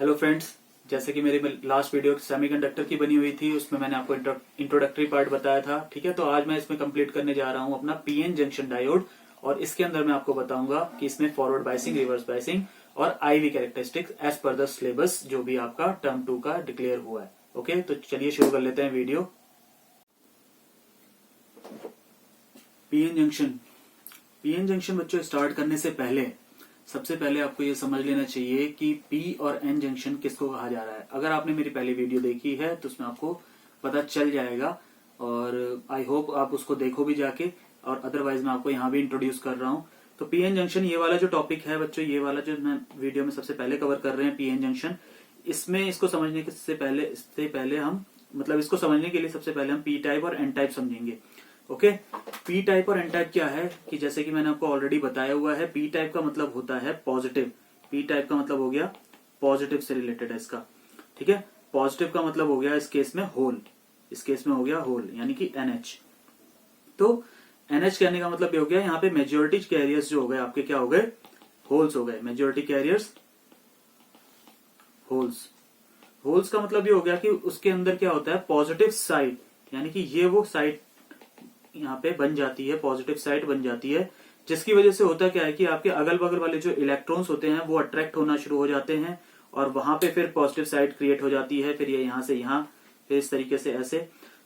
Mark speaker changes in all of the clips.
Speaker 1: Hello friends, जैसे कि मेरी लास्ट वीडियो सेमीकंडक्टर की बनी हुई थी, उसमें मैंने आपको इंट्रोडक्टरी पार्ट बताया था। ठीक है, तो आज मैं इसमें कंप्लीट करने जा रहा हूं अपना पीएन जंक्शन डायोड। और इसके अंदर मैं आपको बताऊंगा कि इसमें फॉरवर्ड बायसिंग, रिवर्स बायसिंग और IV characteristics as per the syllabus जो भी आपका टर्म 2 का डिक्लेयर हुआ है। ओके, तो चलिए शुरू कर लेते हैं वीडियो। पीएन जंक्शन बच्चों स्टार्ट करने से पहले सबसे पहले आपको ये समझ लेना चाहिए कि पी और एन जंक्शन किसको कहा जा रहा है। अगर आपने मेरी पहली वीडियो देखी है तो उसमें आपको पता चल जाएगा और आई होप आप उसको देखो भी जाके, और अदरवाइज मैं आपको यहाँ भी इंट्रोड्यूस कर रहा हूँ। तो पीएन जंक्शन ये वाला जो टॉपिक है बच्चों, ये वाला जो मैं वीडियो में सबसे पहले कवर कर रहे हैं पीएन जंक्शन, इसमें इसको समझने से पहले हम इसको समझने के लिए सबसे पहले हम पी टाइप और एन टाइप समझेंगे। ओके, पी टाइप और एन टाइप क्या है कि जैसे कि मैंने आपको ऑलरेडी बताया हुआ है, पी टाइप का मतलब होता है पॉजिटिव। पी टाइप का मतलब हो गया पॉजिटिव से रिलेटेड है इसका। ठीक है, पॉजिटिव का मतलब हो गया इस केस में होल, इस केस में हो गया होल यानी कि एनएच। तो एनएच कहने का मतलब ये हो गया, यहाँ पे मेजोरिटी कैरियर्स जो हो गए आपके क्या हो गए, होल्स हो गए। Majority carriers holes. होल्स का मतलब ये हो गया कि उसके अंदर क्या होता है, पॉजिटिव साइड, यानी कि ये वो साइड यहाँ पे बन जाती है, पॉजिटिव साइड बन जाती है, जिसकी वजह से होता क्या है कि आपके अगल बगल वाले जो इलेक्ट्रॉन्स होते हैं वो अट्रैक्ट होना शुरू हो जाते हैं और वहां पे फिर पॉजिटिव साइड क्रिएट हो जाती है। फिर ये यहाँ से यहाँ, फिर इस तरीके से ऐसे।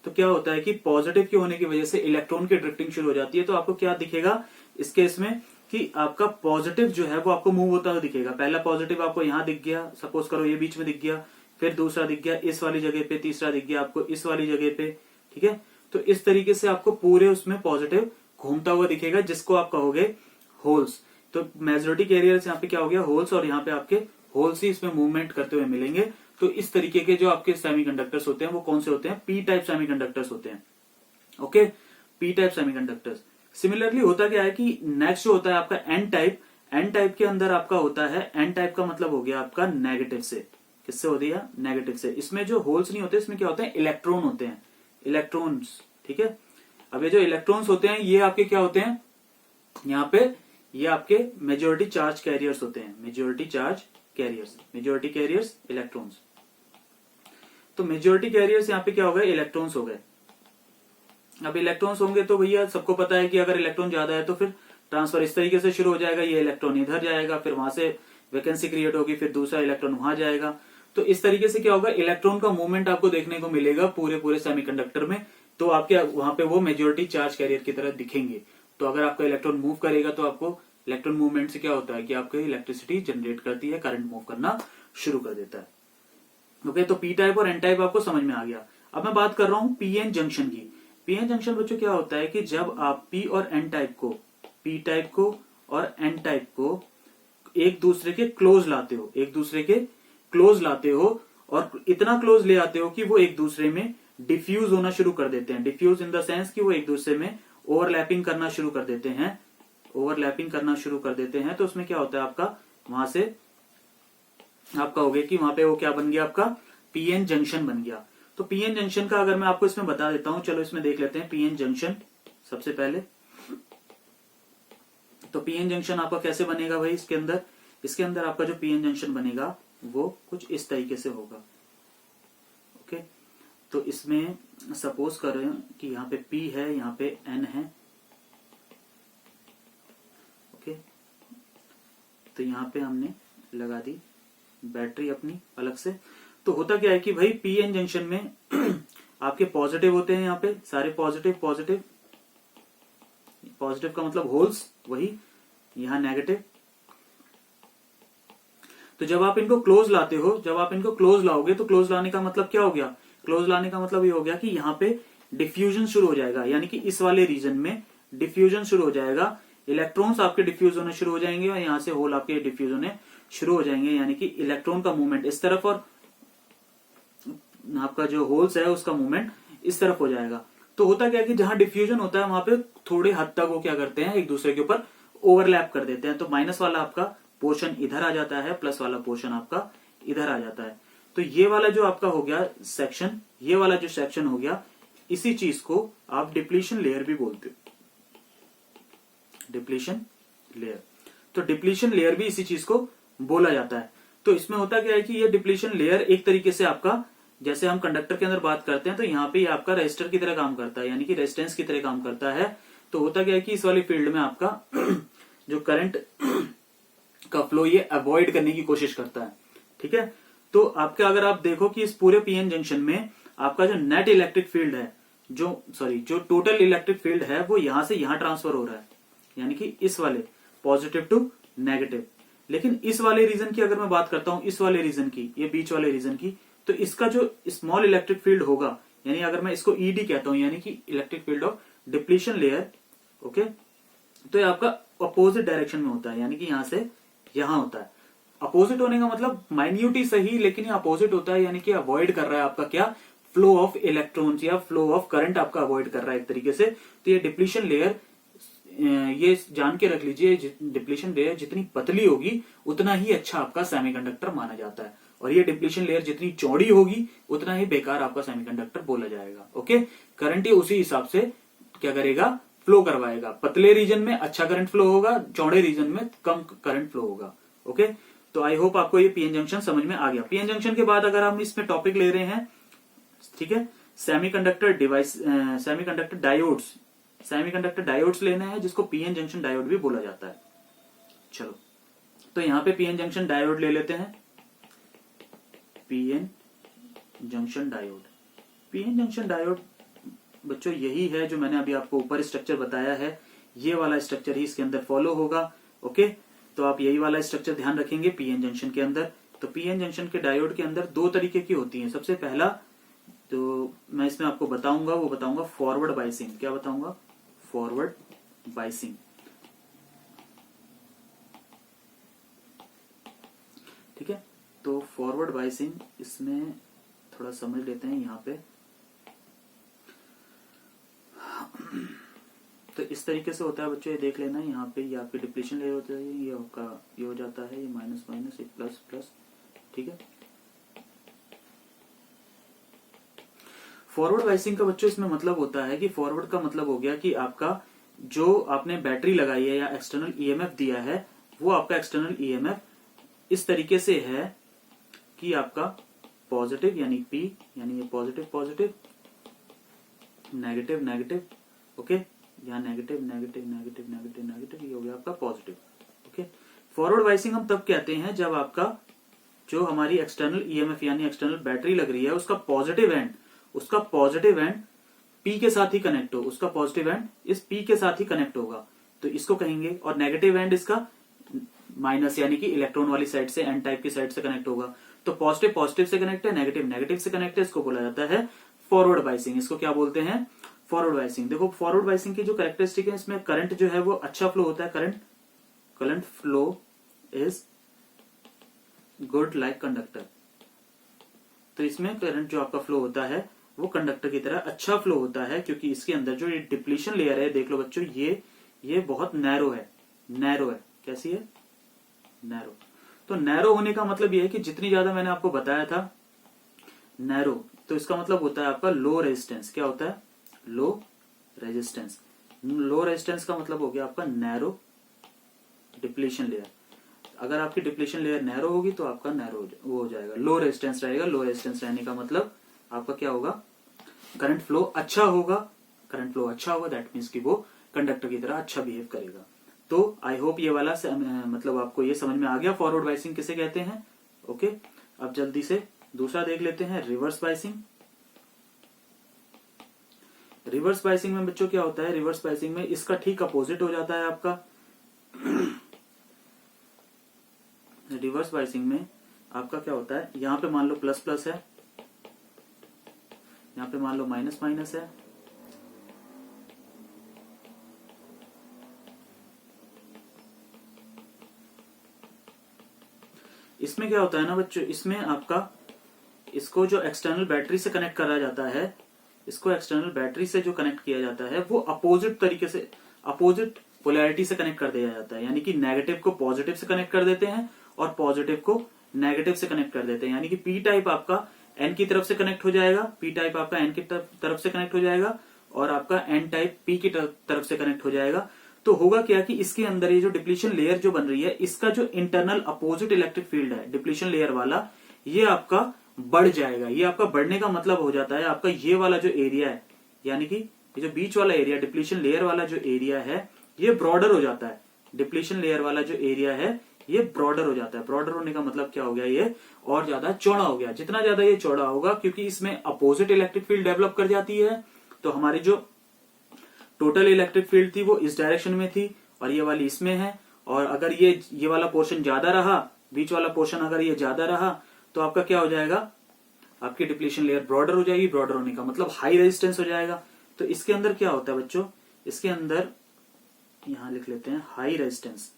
Speaker 1: तो क्या होता है कि पॉजिटिव के होने की वजह से इलेक्ट्रॉन की ड्रिफ्टिंग शुरू हो जाती है। तो आपको क्या दिखेगा इस केस में कि आपका पॉजिटिव जो है वो आपको मूव होता हुआ दिखेगा। पहला पॉजिटिव आपको यहाँ दिख गया, सपोज करो ये बीच में दिख गया, फिर दूसरा दिख गया इस वाली जगह पे, तीसरा दिख गया आपको इस वाली जगह पे। ठीक है, तो इस तरीके से आपको पूरे उसमें पॉजिटिव घूमता हुआ दिखेगा, जिसको आप कहोगे होल्स। तो मेजोरिटी कैरियर्स यहाँ पे क्या हो गया, होल्स, और यहाँ पे आपके होल्स ही इसमें मूवमेंट करते हुए मिलेंगे। तो इस तरीके के जो आपके सेमीकंडक्टर्स होते हैं वो कौन से होते हैं, पी टाइप सेमीकंडक्टर्स होते हैं। Okay, P type semiconductors. Similarly होता क्या है कि नेक्स्ट जो होता है आपका एन टाइप। एन टाइप के अंदर आपका होता है, एन टाइप का मतलब हो गया आपका नेगेटिव से। किससे हो दिया, नेगेटिव से। इसमें जो होल्स नहीं होते, इसमें क्या होते हैं, इलेक्ट्रॉन होते हैं, इलेक्ट्रॉन्स। ठीक है, अब ये जो इलेक्ट्रॉन्स होते हैं ये आपके क्या होते हैं, यहाँ पे ये आपके मेजोरिटी चार्ज कैरियर्स होते हैं। Majority charge carriers, majority carriers electrons. तो मेजोरिटी कैरियर्स यहाँ पे क्या हो गए, इलेक्ट्रॉन्स हो गए। अब इलेक्ट्रॉन्स होंगे तो भैया सबको पता है कि अगर इलेक्ट्रॉन ज्यादा है तो फिर ट्रांसफर इस तरीके से शुरू हो जाएगा, ये इलेक्ट्रॉन इधर जाएगा, फिर वहां से वैकेंसी क्रिएट होगी, फिर दूसरा इलेक्ट्रॉन वहां जाएगा। तो इस तरीके से क्या होगा, इलेक्ट्रॉन का मूवमेंट आपको देखने को मिलेगा पूरे सेमीकंडक्टर में। तो आपके वहां पे वो मेजोरिटी चार्ज कैरियर की तरह दिखेंगे। तो अगर आपका इलेक्ट्रॉन मूव करेगा तो आपको इलेक्ट्रॉन मूवमेंट से क्या होता है कि आपको इलेक्ट्रिसिटी जनरेट करती है, करंट मूव करना शुरू कर देता है। ओके, तो पी टाइप और एन टाइप आपको समझ में आ गया। अब मैं बात कर रहा हूं पीएन जंक्शन की। पीएन जंक्शन बच्चों क्या होता है कि जब आप पी और एन टाइप को, पी टाइप को और एन टाइप को एक दूसरे के क्लोज लाते हो, एक दूसरे के क्लोज लाते हो और इतना क्लोज ले आते हो कि वो एक दूसरे में डिफ्यूज होना शुरू कर देते हैं। डिफ्यूज इन द सेंस कि वो एक दूसरे में ओवरलैपिंग करना शुरू कर देते हैं, ओवरलैपिंग करना शुरू कर देते हैं। तो उसमें क्या होता है आपका, वहां से आपका हो गया कि वहां पे वो क्या बन गया, आपका पीएन जंक्शन बन गया। तो पीएन जंक्शन का अगर मैं आपको इसमें बता देता हूं, चलो इसमें देख लेते हैं पीएन जंक्शन सबसे पहले। तो पीएन जंक्शन आपका कैसे बनेगा भाई, इसके अंदर आपका जो पीएन जंक्शन बनेगा वो कुछ इस तरीके से होगा। ओके, तो इसमें सपोज करें कि यहाँ पे P है, यहाँ पे N है। ओके, तो यहाँ पे हमने लगा दी बैटरी अपनी अलग से। तो होता क्या है कि भाई पीएन जंक्शन में आपके पॉजिटिव होते हैं, यहाँ पे सारे पॉजिटिव पॉजिटिव। पॉजिटिव का मतलब होल्स, वही यहाँ नेगेटिव। तो जब आप इनको क्लोज लाते हो, जब आप इनको क्लोज लाओगे तो क्लोज लाने का मतलब क्या हो गया, क्लोज लाने का मतलब ये हो गया कि यहाँ पे डिफ्यूजन शुरू हो जाएगा, यानी कि इस वाले रीजन में डिफ्यूजन शुरू हो जाएगा। इलेक्ट्रॉन्स आपके डिफ्यूज होने शुरू हो जाएंगे और यहाँ से होल आपके डिफ्यूज होने शुरू हो जाएंगे, यानी कि इलेक्ट्रॉन का मूवमेंट इस तरफ और आपका जो होल्स है उसका मूवमेंट इस तरफ हो जाएगा। तो होता क्या है कि जहां डिफ्यूजन होता है वहां पे थोड़े हद तक वो क्या करते हैं, एक दूसरे के ऊपर ओवरलैप कर देते हैं। तो माइनस वाला आपका पोर्शन इधर आ जाता है, प्लस वाला पोर्शन आपका इधर आ जाता है। तो ये वाला जो आपका हो गया सेक्शन, ये वाला जो सेक्शन हो गया, इसी चीज को आप डिप्लीशन लेयर भी बोलते हो, डिप्लीशन लेयर। तो डिप्लीशन लेयर भी इसी चीज को बोला जाता है। तो इसमें होता क्या है कि ये डिप्लीशन लेयर एक तरीके से आपका, जैसे हम कंडक्टर के अंदर बात करते हैं तो यहाँ पे ये आपका रेजिस्टर की तरह काम करता है, यानी कि रेजिस्टेंस की तरह काम करता है। तो होता क्या है कि इस वाली फील्ड में आपका जो करंट का फ्लो ये अवॉइड करने की कोशिश करता है, ठीक है। तो आपका अगर आप देखो कि इस पूरे पीएन जंक्शन में आपका जो नेट इलेक्ट्रिक फील्ड है, जो टोटल इलेक्ट्रिक फील्ड है वो यहां से यहां ट्रांसफर हो रहा है, यानी कि इस वाले पॉजिटिव टू नेगेटिव। लेकिन इस वाले रीजन की अगर मैं बात करता हूं, इस वाले रीजन की, ये बीच वाले रीजन की, तो इसका जो स्मॉल इलेक्ट्रिक फील्ड होगा, यानी अगर मैं इसको ईडी कहता हूं, यानी कि electric field of depletion layer, okay, तो ये आपका अपोजिट डायरेक्शन में होता है, यानी कि यहां से यहां होता है। अपोजिट होने का मतलब माइन्यूट ही सही, लेकिन ये अपोजिट होता है, यानी कि अवॉइड कर रहा है आपका क्या, फ्लो ऑफ इलेक्ट्रॉन्स या फ्लो ऑफ करंट आपका अवॉइड कर रहा है एक तरीके से। तो ये डिप्लीशन लेयर, ये जान के रख लीजिए, डिप्लीशन लेयर जितनी पतली होगी उतना ही अच्छा आपका सेमीकंडक्टर माना जाता है, और ये डिप्लीशन लेयर जितनी चौड़ी होगी उतना ही बेकार आपका सेमीकंडक्टर बोला जाएगा। ओके, करंट ये उसी हिसाब से क्या करेगा, फ्लो करवाएगा। पतले रीजन में अच्छा करंट फ्लो होगा, चौड़े रीजन में कम करंट फ्लो होगा। ओके, तो आई होप आपको ये पीएन जंक्शन समझ में आ गया। पीएन जंक्शन के बाद अगर हम इसमें टॉपिक ले रहे हैं, ठीक है, सेमीकंडक्टर डिवाइस, सेमीकंडक्टर डायोड्स लेना है, जिसको पीएन जंक्शन डायोड भी बोला जाता है। चलो, तो यहां पे पीएन जंक्शन डायोड ले लेते हैं। PN junction diode, PN junction diode बच्चों यही है जो मैंने अभी आपको ऊपर स्ट्रक्चर बताया है, ये वाला स्ट्रक्चर ही इसके अंदर फॉलो होगा। ओके, तो आप यही वाला स्ट्रक्चर ध्यान रखेंगे पीएन जंक्शन के अंदर। तो पीएन जंक्शन के डायोड के अंदर दो तरीके की होती हैं। सबसे पहला तो मैं इसमें आपको बताऊंगा, वो बताऊंगा फॉरवर्ड बाइसिंग। क्या बताऊंगा? Forward biasing. ठीक है, तो फॉरवर्ड बाइसिंग इसमें थोड़ा समझ लेते हैं यहाँ पे। तो इस तरीके से होता है बच्चों, ये देख लेना, यहाँ पे ये आपकी डिप्लीशन लेयर होता है, ये आपका ये हो जाता है, ये माइनस माइनस, ये प्लस प्लस। ठीक है, फॉरवर्ड बाइसिंग का बच्चों इसमें मतलब होता है कि फॉरवर्ड का मतलब हो गया कि आपका जो आपने बैटरी लगाई है या एक्सटर्नल ईएमएफ दिया है, वो आपका एक्सटर्नल ईएमएफ इस तरीके से है कि आपका पॉजिटिव यानी पी, यानी ये positive positive, negative negative, okay, यहाँ negative negative negative negative negative, ये हो गया आपका पॉजिटिव। ओके, फॉरवर्ड बाइसिंग हम तब कहते हैं जब आपका जो हमारी एक्सटर्नल ईएमएफ यानी एक्सटर्नल बैटरी लग रही है, उसका पॉजिटिव एंड पी के साथ ही कनेक्ट हो, उसका पॉजिटिव एंड इस पी के साथ ही कनेक्ट होगा, तो इसको कहेंगे। और नेगेटिव एंड इसका माइनस यानी कि इलेक्ट्रॉन वाली साइड से, एन टाइप की साइड से कनेक्ट होगा। तो पॉजिटिव पॉजिटिव से कनेक्ट है, नेगेटिव नेगेटिव से कनेक्ट है, इसको बोला जाता है फॉरवर्ड बाइसिंग। इसको क्या बोलते हैं? Forward biasing. देखो, फॉरवर्ड बाइसिंग की जो कैरेक्टरिस्टिक है, इसमें करंट जो है वो अच्छा फ्लो होता है, current flow is good like conductor. तो इसमें करंट जो आपका फ्लो होता है वो कंडक्टर की तरह अच्छा फ्लो होता है, क्योंकि इसके अंदर जो ये डिप्लीशन लेयर है, देख लो बच्चों, ये बहुत नैरो है। कैसी है? नैरो। तो नैरो होने का मतलब ये है कि जितनी ज्यादा मैंने आपको बताया था नैरो, तो इसका मतलब होता है आपका लो रेजिस्टेंस। क्या होता है? Low resistance. लो रेजिस्टेंस का मतलब हो गया आपका नैरो डिप्लीशन लेयर। अगर आपकी डिप्लीशन लेयर नैरो होगी तो आपका नैरो वो हो जाएगा, लो रेजिस्टेंस रहेगा। लो रेजिस्टेंस रहने का मतलब आपका क्या होगा? करंट फ्लो अच्छा होगा। करंट फ्लो अच्छा होगा, दैट मीन्स कि वो कंडक्टर की तरह अच्छा बिहेव करेगा। तो आई होप ये वाला मतलब आपको ये समझ में आ गया फॉरवर्ड बाइसिंग किसे कहते हैं। ओके, अब जल्दी से दूसरा देख लेते हैं, रिवर्स बाइसिंग। रिवर्स बाइसिंग में बच्चों क्या होता है? रिवर्स बाइसिंग में इसका ठीक अपोजिट हो जाता है आपका। रिवर्स बाइसिंग में आपका क्या होता है? यहां पे मान लो प्लस प्लस है, यहां पे मान लो माइनस माइनस है, इसमें क्या होता है ना बच्चों, इसमें आपका इसको जो एक्सटर्नल बैटरी से कनेक्ट करा जाता है, इसको एक्सटर्नल बैटरी से जो कनेक्ट किया जाता है वो अपोजिट तरीके से, अपोजिट पोलैरिटी से कनेक्ट कर दिया जाता है। यानी कि नेगेटिव को पॉजिटिव से कनेक्ट कर देते हैं और पॉजिटिव को नेगेटिव से कनेक्ट कर देते हैं। यानी कि पी टाइप आपका एन की तरफ से कनेक्ट हो जाएगा, पी टाइप आपका एन की तरफ से कनेक्ट हो जाएगा, और आपका एन टाइप पी की तरफ से कनेक्ट हो जाएगा। तो होगा क्या कि इसके अंदर ये जो डिप्लीशन लेयर जो बन रही है, इसका जो इंटरनल अपोजिट इलेक्ट्रिक फील्ड है डिप्लीशन लेयर वाला, ये आपका बढ़ जाएगा। ये आपका बढ़ने का मतलब हो जाता है आपका ये वाला जो एरिया है, यानी कि ये जो बीच वाला एरिया डिप्लीशन लेयर वाला जो एरिया है, ये ब्रॉडर हो जाता है। डिप्लीशन लेयर वाला जो एरिया है ये ब्रॉडर हो जाता है। ब्रॉडर होने का मतलब क्या हो गया, ये और ज्यादा चौड़ा हो गया। जितना ज्यादा ये चौड़ा होगा, क्योंकि इसमें अपोजिट इलेक्ट्रिक फील्ड डेवलप कर जाती है, तो हमारी जो टोटल इलेक्ट्रिक फील्ड थी वो इस डायरेक्शन में थी और ये वाली इसमें है। और अगर ये वाला पोर्शन ज्यादा रहा, बीच वाला पोर्शन अगर ये ज्यादा रहा, तो आपका क्या हो जाएगा, आपकी डिप्लीशन लेयर ब्रॉडर हो जाएगी। ब्रॉडर होने का मतलब हाई रेजिस्टेंस हो जाएगा। तो इसके अंदर क्या होता है बच्चों, इसके अंदर यहां लिख लेते हैं high resistance.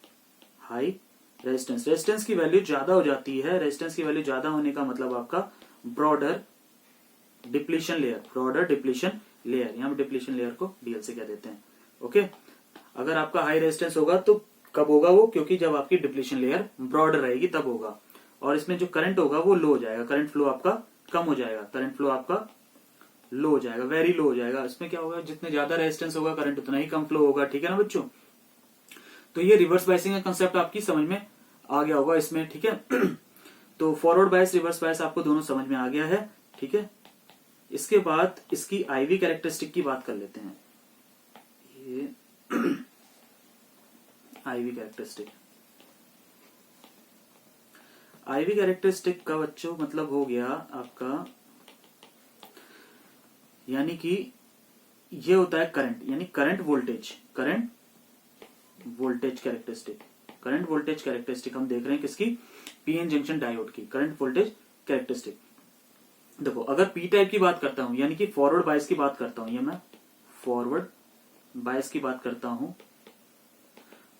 Speaker 1: High resistance, resistance की वैल्यू ज्यादा हो जाती है। रेजिस्टेंस की वैल्यू ज्यादा होने का मतलब आपका broader depletion layer, broader depletion layer, यहां पे डिप्लीशन लेयर को डीएल से कह देते हैं। ओके, अगर आपका हाई रेजिस्टेंस होगा तो कब होगा वो, क्योंकि जब आपकी डिप्लीशन लेयर ब्रॉडर रहेगी तब होगा। और इसमें जो करंट होगा वो लो हो जाएगा, करंट फ्लो आपका कम हो जाएगा, करंट फ्लो आपका लो हो जाएगा, वेरी लो हो जाएगा। इसमें क्या होगा, जितने ज्यादा रेजिस्टेंस होगा करंट उतना ही कम फ्लो होगा। ठीक है ना बच्चों, तो ये रिवर्स बायसिंग का कंसेप्ट आपकी समझ में आ गया होगा इसमें। ठीक है तो फॉरवर्ड बायस रिवर्स बायस आपको दोनों समझ में आ गया है। ठीक है, इसके बाद इसकी आईवी कैरेक्टरिस्टिक की बात कर लेते हैं। ये आईवी कैरेक्टरिस्टिक, आईवी कैरेक्टरिस्टिक का बच्चों मतलब हो गया आपका, यानी कि ये होता है करंट, यानी current voltage, current voltage characteristic. Current voltage characteristic हम देख रहे हैं किसकी, पीएन जंक्शन डायोड की करंट वोल्टेज कैरेक्टरिस्टिक। देखो, अगर पी टाइप की बात करता हूं, यानी कि फॉरवर्ड बायस की बात करता हूं, ये मैं फॉरवर्ड बायस की बात करता हूं,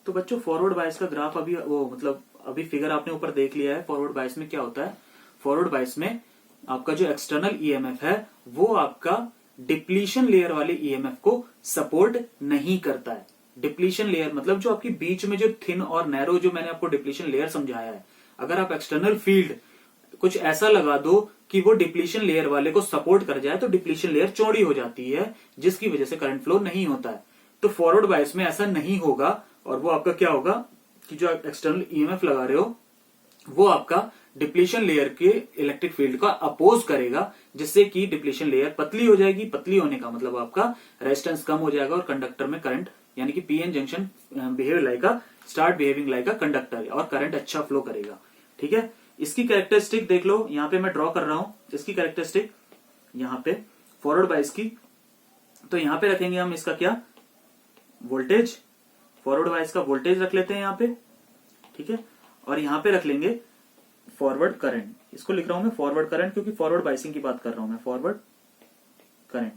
Speaker 1: तो बच्चों फॉरवर्ड बायस का ग्राफ अभी वो मतलब अभी फिगर आपने ऊपर देख लिया है। फॉरवर्ड बायस में क्या होता है, फॉरवर्ड बायस में आपका जो एक्सटर्नल ईएमएफ है वो आपका डिप्लीशन लेयर वाले ईएमएफ को सपोर्ट नहीं करता है। डिप्लीशन लेयर मतलब जो आपकी बीच में जो थिन और नैरो जो मैंने आपको डिप्लीशन लेयर समझाया है, अगर आप एक्सटर्नल फील्ड कुछ ऐसा लगा दो कि वो डिप्लीशन लेयर वाले को सपोर्ट कर जाए, तो डिप्लीशन लेयर चौड़ी हो जाती है, जिसकी वजह से करंट फ्लो नहीं होता है। तो फॉरवर्ड बायस में ऐसा नहीं होगा, और वो आपका क्या होगा कि जो एक्सटर्नल ईएमएफ लगा रहे हो वो आपका डिप्लीशन लेयर के इलेक्ट्रिक फील्ड का अपोज करेगा, जिससे कि डिप्लीशन लेयर पतली हो जाएगी। पतली होने का मतलब आपका रेजिस्टेंस कम हो जाएगा और कंडक्टर में करंट, यानी कि PN junction behave like a start behaving like a conductor, और करंट अच्छा फ्लो करेगा। ठीक है, इसकी कैरेक्टरिस्टिक देख लो, यहां पे मैं ड्रॉ कर रहा हूं इसकी कैरेक्टरिस्टिक, यहां पे फॉरवर्ड बायस की। तो यहां पे रखेंगे हम इसका क्या, वोल्टेज, फॉरवर्ड बायस का वोल्टेज रख लेते हैं यहां पे। ठीक है, और यहां पे रख लेंगे फॉरवर्ड करंट। इसको लिख रहा हूं मैं फॉरवर्ड करंट, क्योंकि फॉरवर्ड बायसिंग की बात कर रहा हूं मैं। Forward current,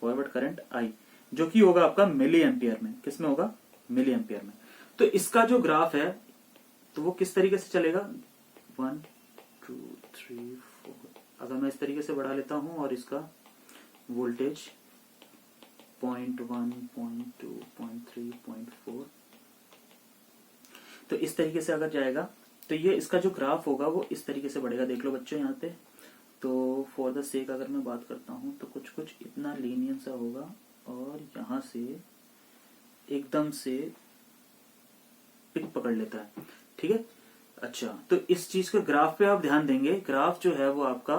Speaker 1: forward current I, जो कि होगा आपका मिली एम्पियर में। किस में होगा, मिली एम्पियर में। तो इसका जो ग्राफ है तो वो किस तरीके से चलेगा, 1 2 3 4, अगर मैं इस तरीके से बढ़ा लेता हूं और इसका वोल्टेज 0.1 0.2 0.3 0.4, तो इस तरीके से अगर जाएगा तो ये इसका जो ग्राफ होगा वो इस तरीके से बढ़ेगा। देख लो बच्चों यहाँ पे, तो फॉर द सेक अगर मैं बात करता हूं तो कुछ कुछ इतना लीनियन सा होगा, और यहां से एकदम से पिक पकड़ लेता है। ठीक है, अच्छा, तो इस चीज के ग्राफ पे आप ध्यान देंगे। ग्राफ जो है वो आपका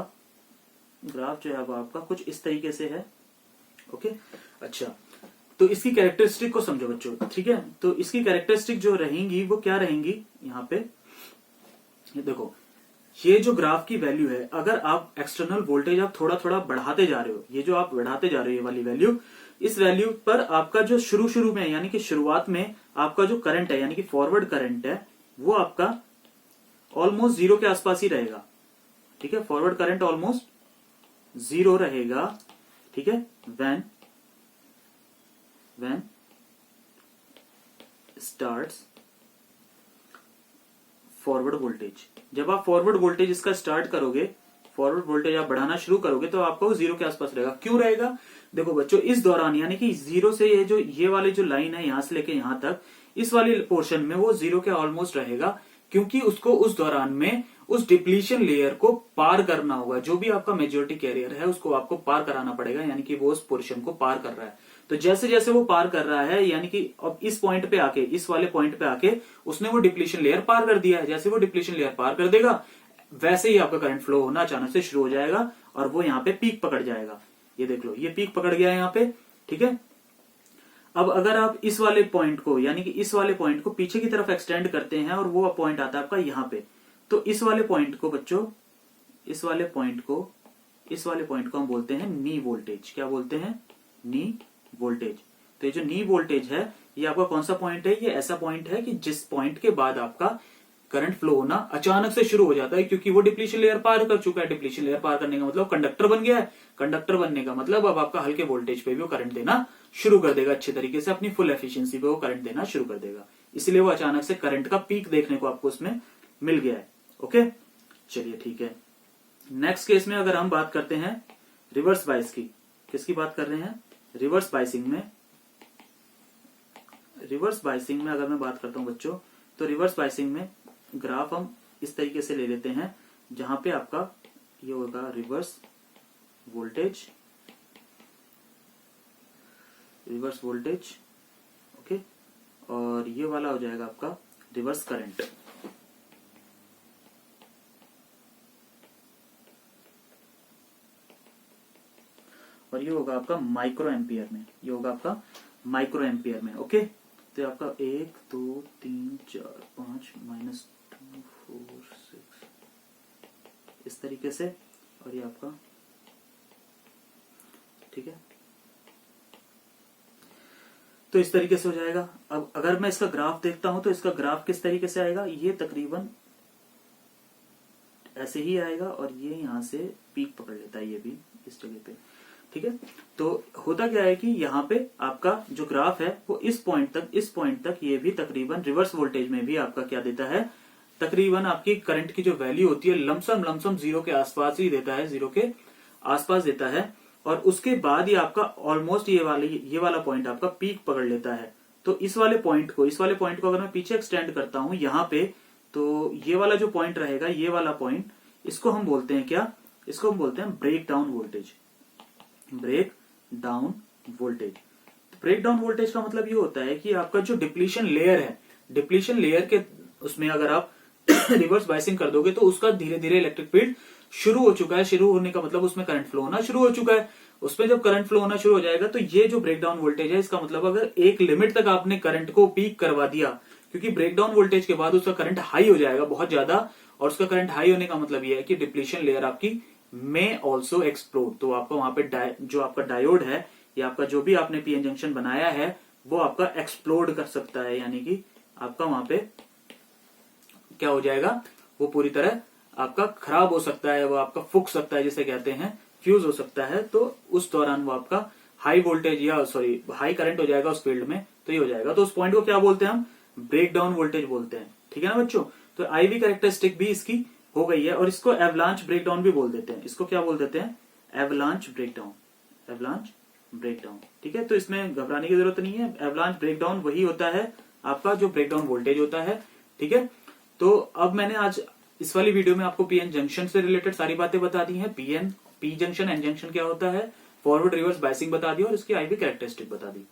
Speaker 1: कुछ इस तरीके से है। ओके, अच्छा, तो इसकी कैरेक्टरिस्टिक को समझो बच्चों। ठीक है, तो इसकी कैरेक्टरिस्टिक जो रहेंगी वो क्या रहेंगी, यहाँ पे ये देखो, ये जो ग्राफ की वैल्यू है, अगर आप एक्सटर्नल वोल्टेज आप थोड़ा थोड़ा बढ़ाते जा रहे हो, ये जो आप बढ़ाते जा रहे हो ये वाली वैल्यू, इस वैल्यू पर आपका जो शुरू में यानी कि शुरुआत में आपका जो करंट है, यानी कि फॉरवर्ड करंट है, वो आपका ऑलमोस्ट जीरो के आसपास ही रहेगा। ठीक है, फॉरवर्ड करंट ऑलमोस्ट जीरो रहेगा। ठीक है, व्हेन स्टार्ट्स फॉरवर्ड वोल्टेज, जब आप फॉरवर्ड वोल्टेज इसका स्टार्ट करोगे, फॉरवर्ड वोल्टेज आप बढ़ाना शुरू करोगे, तो आपका वो जीरो के आसपास रहेगा। क्यों रहेगा, देखो बच्चों, इस दौरान यानी कि जीरो से ये वाली जो लाइन है यहां से लेके यहां तक, इस वाली पोर्शन में वो जीरो के ऑलमोस्ट रहेगा, क्योंकि उसको उस दौरान में उस डिप्लीशन लेयर को पार करना होगा। जो भी आपका मेजॉरिटी कैरियर है उसको आपको पार कराना पड़ेगा, यानी कि वो उस पोर्शन को पार कर रहा है। तो जैसे जैसे वो पार कर रहा है, यानी कि अब इस पॉइंट पे आके, इस वाले पॉइंट पे आके उसने वो डिप्लीशन लेयर पार कर दिया है। जैसे वो डिप्लीशन लेयर पार कर देगा वैसे ही आपका करंट फ्लो होना अचानक से शुरू हो जाएगा और वो यहाँ पे पीक पकड़ जाएगा। ये देख लो, ये पीक पकड़ गया है यहाँ पे, ठीक है। अब अगर आप इस वाले पॉइंट को, यानी कि इस वाले पॉइंट को पीछे की तरफ एक्सटेंड करते हैं और वो पॉइंट आता है आपका यहाँ पे, तो इस वाले पॉइंट को बच्चों, इस वाले पॉइंट को हम बोलते हैं नी वोल्टेज। क्या बोलते हैं? नी वोल्टेज। तो ये जो नी वोल्टेज है ये आपका कौन सा पॉइंट है? ये ऐसा पॉइंट है कि जिस पॉइंट के बाद आपका करंट फ्लो होना अचानक से शुरू हो जाता है, क्योंकि वो डिप्लीशन लेयर पार कर चुका है। डिप्लीशन लेयर पार करने का मतलब कंडक्टर बन गया है। कंडक्टर बनने का मतलब अब आपका हल्के वोल्टेज पे भी वो करंट देना शुरू कर देगा, अच्छे तरीके से अपनी फुल एफिशिएंसी पे वो करंट देना शुरू कर देगा। इसलिए वो अचानक से करंट का पीक देखने को आपको उसमें मिल गया है। ओके, चलिए ठीक है। नेक्स्ट केस में अगर हम बात करते हैं रिवर्स बाइस की, किसकी बात कर रहे हैं? रिवर्स बाइसिंग में। रिवर्स बाइसिंग में अगर मैं बात करता हूं बच्चों, तो रिवर्स बाइसिंग में ग्राफ हम इस तरीके से ले लेते हैं, जहां पे आपका ये होगा रिवर्स वोल्टेज, ओके, और ये वाला हो जाएगा आपका रिवर्स करंट। और ये होगा आपका माइक्रो एम्पियर में, ये होगा आपका माइक्रो एम्पियर में। ओके, तो आपका 1 2 3 4 5 -2 4 6 इस तरीके से, और ये आपका, ठीक है, तो इस तरीके से हो जाएगा। अब अगर मैं इसका ग्राफ देखता हूं तो इसका ग्राफ किस तरीके से आएगा? ये तकरीबन ऐसे ही आएगा और ये यहां से पीक पकड़ लेता है, ये भी इस जगह पे, ठीक है। तो होता क्या है कि यहाँ पे आपका जो ग्राफ है वो इस पॉइंट तक ये भी तकरीबन रिवर्स वोल्टेज में भी आपका क्या देता है? तकरीबन आपकी करंट की जो वैल्यू होती है लमसम 0 के आसपास ही देता है, 0 के आसपास देता है। और उसके बाद ही आपका ऑलमोस्ट ये वाला पॉइंट आपका पीक पकड़ लेता है। तो इस वाले पॉइंट को अगर मैं पीछे एक्सटेंड करता हूं यहाँ पे, तो ये वाला जो पॉइंट रहेगा, ये वाला पॉइंट, इसको हम बोलते हैं क्या? इसको हम बोलते हैं breakdown voltage. Breakdown voltage. तो ब्रेक डाउन वोल्टेज का मतलब ये होता है कि आपका जो डिप्लीशन लेयर है, डिप्लीशन लेयर के उसमें अगर आप रिवर्स बाइसिंग कर दोगे तो उसका धीरे धीरे इलेक्ट्रिक फील्ड शुरू हो चुका है। शुरू होने का मतलब उसमें करंट फ्लो होना शुरू हो चुका है। उसमें जब करंट फ्लो होना शुरू हो जाएगा तो ये जो ब्रेक डाउन वोल्टेज है, इसका मतलब अगर एक लिमिट तक आपने करंट को पीक करवा दिया, क्योंकि ब्रेक डाउन वोल्टेज के बाद उसका करंट हाई हो जाएगा बहुत ज्यादा, और उसका करंट हाई होने का मतलब ये है कि डिप्लीशन लेयर आपकी में ऑल्सो एक्सप्लोड। तो आपका वहां पे जो आपका डायोड है या आपका जो भी आपने पीएन जंक्शन बनाया है वो आपका एक्सप्लोड कर सकता है, यानी कि आपका वहां पे क्या हो जाएगा? वो पूरी तरह आपका खराब हो सकता है, वो आपका फूक सकता है, जिसे कहते हैं फ्यूज हो सकता है। तो उस दौरान वो आपका हाई वोल्टेज या हाई करंट हो जाएगा उस फील्ड में, तो ये हो जाएगा। तो उस पॉइंट को क्या बोलते हैं हम? ब्रेक डाउन वोल्टेज बोलते हैं, ठीक है ना बच्चों। तो आईवी कैरेक्टरिस्टिक भी इसकी हो गई है, और इसको एवलांच ब्रेकडाउन भी बोल देते हैं। इसको क्या बोल देते हैं? एवलांच ब्रेकडाउन, एवलांच ब्रेकडाउन, ठीक है। तो इसमें घबराने की जरूरत नहीं है। एवलांच ब्रेकडाउन वही होता है आपका जो ब्रेकडाउन वोल्टेज होता है, ठीक है। तो अब मैंने आज इस वाली वीडियो में आपको पीएन जंक्शन से रिलेटेड सारी बातें बता दी हैं। पी जंक्शन, एन जंक्शन क्या होता है, फॉरवर्ड रिवर्स बाइसिंग बता दी और इसकी आईवी कैरेक्टरिस्टिक बता दी।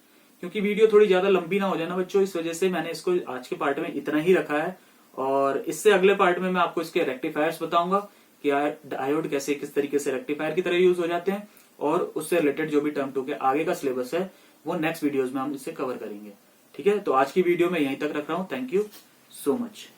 Speaker 1: क्योंकि वीडियो थोड़ी ज्यादा लंबी ना हो जाए ना बच्चों, इस वजह से मैंने इसको आज के पार्ट में इतना ही रखा है। और इससे अगले पार्ट में मैं आपको इसके रेक्टिफायर्स बताऊंगा कि डायोड कैसे किस तरीके से रेक्टिफायर की तरह यूज हो जाते हैं, और उससे रिलेटेड जो भी टर्म टू के आगे का सिलेबस है वो नेक्स्ट वीडियोस में हम इससे कवर करेंगे, ठीक है। तो आज की वीडियो में यहीं तक रख रहा हूं। Thank you so much.